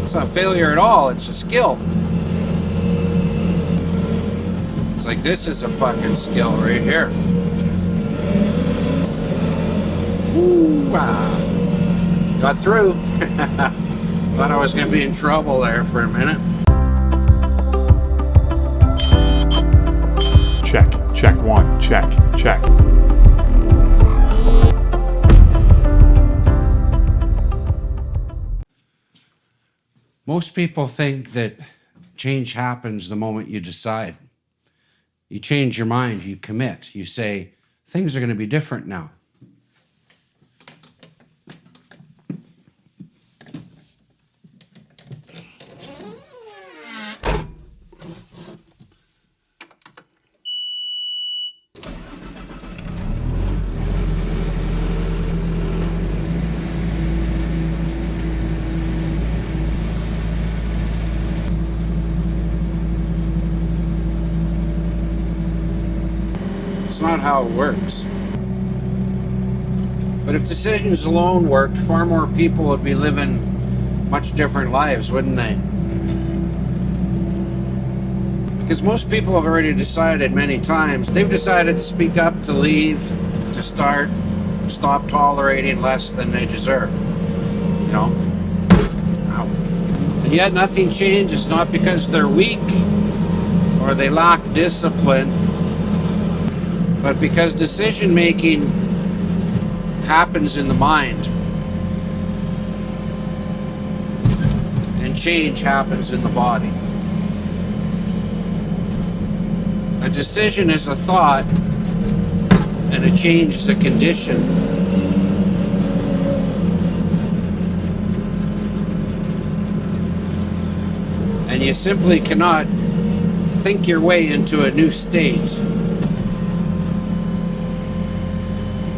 It's not failure at all, it's a skill. It's like, this is a fucking skill right here. Ooh, got through. Thought I was going to be in trouble there for a minute. Check one, check. Most people think that change happens the moment you decide. You change your mind, you commit, you say, things are going to be different now. It's not how it works. But if decisions alone worked, far more people would be living much different lives, wouldn't they? Because most people have already decided many times. They've decided to speak up, to leave, to stop tolerating less than they deserve. You know? Ow. And yet nothing changes, not because they're weak or they lack discipline, but because decision making happens in the mind and change happens in the body. A decision is a thought and a change is a condition. And you simply cannot think your way into a new state.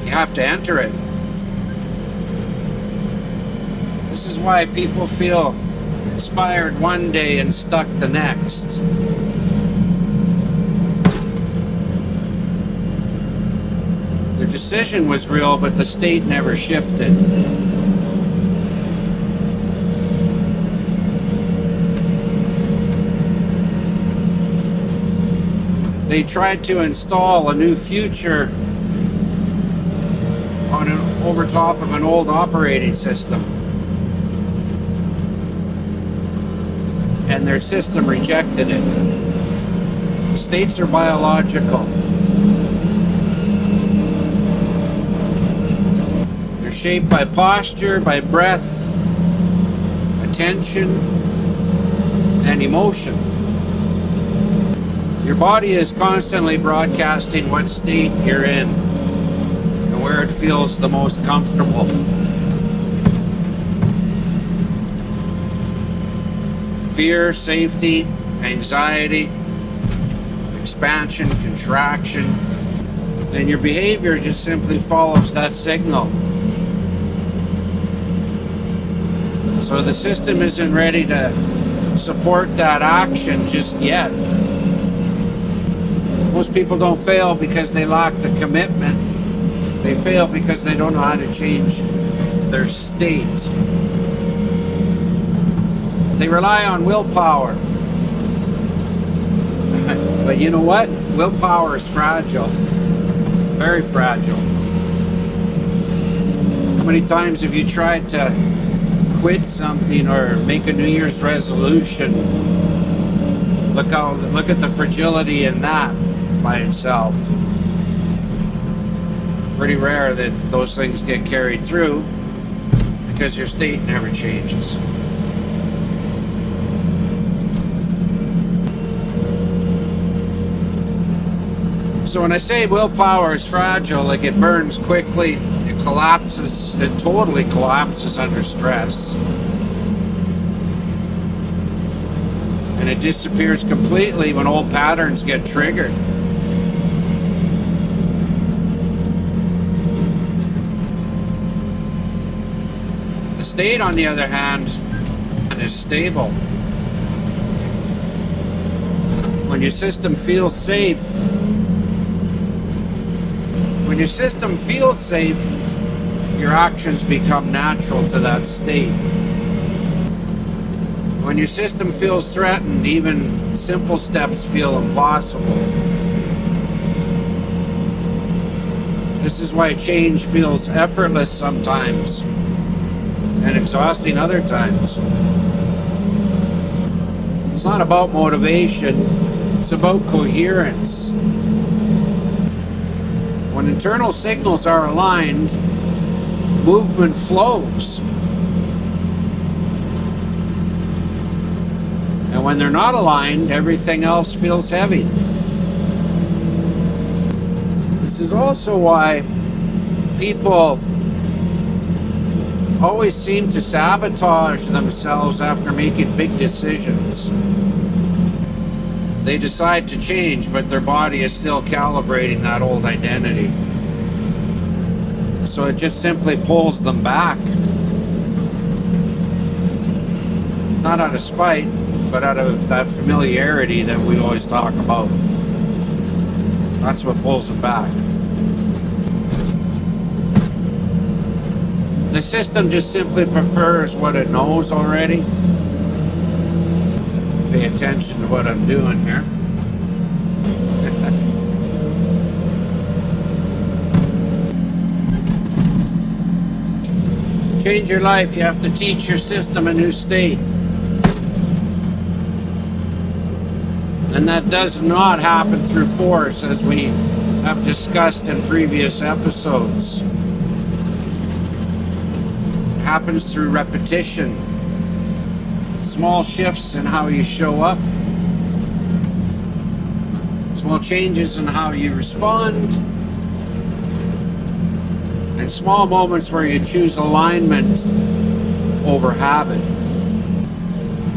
You have to enter it. This is why people feel inspired one day and stuck the next. The decision was real, but the state never shifted. They tried to install a new future over top of an old operating system, and their system rejected it. States are biological. They're shaped by posture, by breath, attention, and emotion. Your body is constantly broadcasting what state you're in, where it feels the most comfortable. Fear, safety, anxiety, expansion, contraction, and your behavior just simply follows that signal. So the system isn't ready to support that action just yet. Most people don't fail because they lack the commitment. They fail because they don't know how to change their state. They rely on willpower. But you know what? Willpower is fragile. Very fragile. How many times have you tried to quit something or make a New Year's resolution? Look at the fragility in that by itself. Pretty rare that those things get carried through because your state never changes. So when I say willpower is fragile, like it burns quickly, it collapses, it totally collapses under stress. And it disappears completely when old patterns get triggered. The state, on the other hand, is stable. When your system feels safe, your actions become natural to that state. When your system feels threatened, even simple steps feel impossible. This is why change feels effortless sometimes and exhausting other times. It's not about motivation, it's about coherence. When internal signals are aligned, movement flows. And when they're not aligned, everything else feels heavy. This is also why people always seem to sabotage themselves after making big decisions. They decide to change, but their body is still calibrating that old identity. So it just simply pulls them back. Not out of spite, but out of that familiarity that we always talk about. That's what pulls them back. The system just simply prefers what it knows already. Pay attention to what I'm doing here. Change your life, you have to teach your system a new state. And that does not happen through force, as we have discussed in previous episodes. It happens through repetition. Small shifts in how you show up. Small changes in how you respond. And small moments where you choose alignment over habit.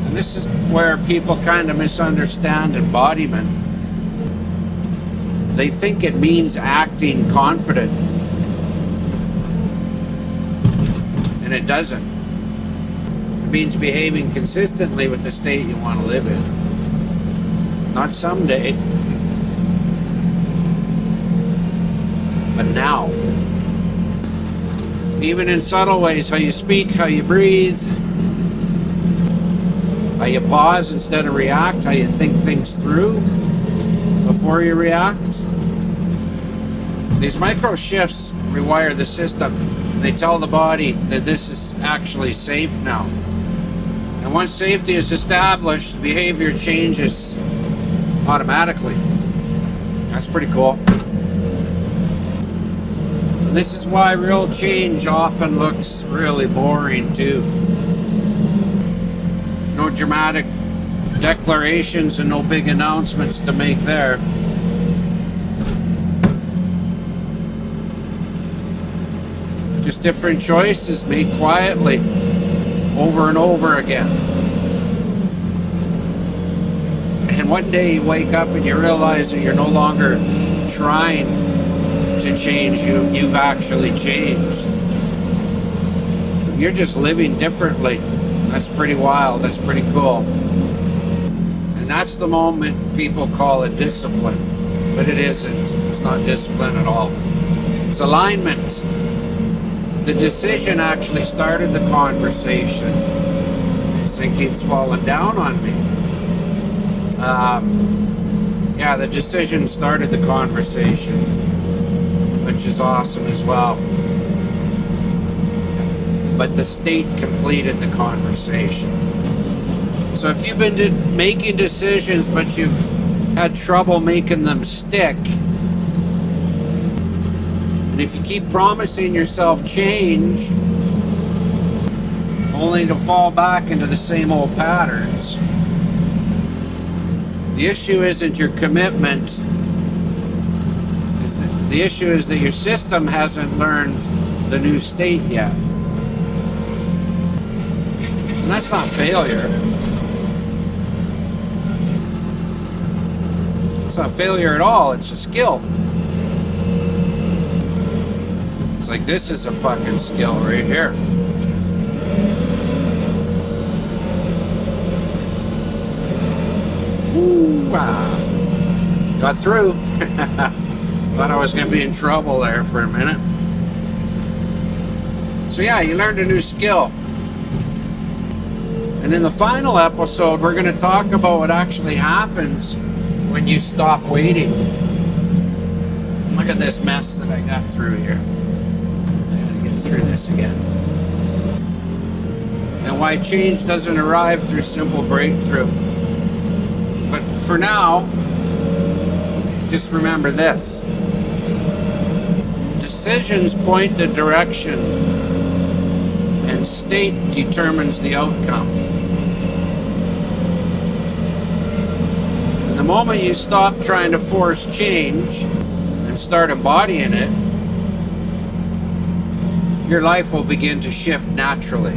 And this is where people kind of misunderstand embodiment. They think it means acting confident. And it doesn't. It means behaving consistently with the state you want to live in. Not someday, but now. Even in subtle ways, how you speak, how you breathe, how you pause instead of react, how you think things through before you react. These micro shifts rewire the system. They tell the body that this is actually safe now. And once safety is established, behavior changes automatically. That's pretty cool. And this is why real change often looks really boring too. No dramatic declarations and no big announcements to make there. Just different choices made quietly over and over again. And one day you wake up and you realize that you're no longer trying to change. You've actually changed. You're just living differently. That's pretty wild. That's pretty cool. And that's the moment people call it discipline. But it isn't. It's not discipline at all. It's alignment. The decision actually started the conversation. This thing keeps falling down on me. Yeah, the decision started the conversation, which is awesome as well. But the state completed the conversation. So if you've been making decisions, but you've had trouble making them stick, and if you keep promising yourself change, only to fall back into the same old patterns, the issue isn't your commitment. The issue is that your system hasn't learned the new state yet. And that's not failure. It's not failure at all. It's a skill. It's like, this is a fucking skill right here. Ooh, wow. Got through. Thought I was going to be in trouble there for a minute. So yeah, you learned a new skill. And in the final episode, we're going to talk about what actually happens when you stop waiting. Look at this mess that I got through here. I got to get through this again. And why change doesn't arrive through simple breakthrough. But for now, just remember this. Decisions point the direction, and state determines the outcome. And the moment you stop trying to force change and start embodying it, your life will begin to shift naturally.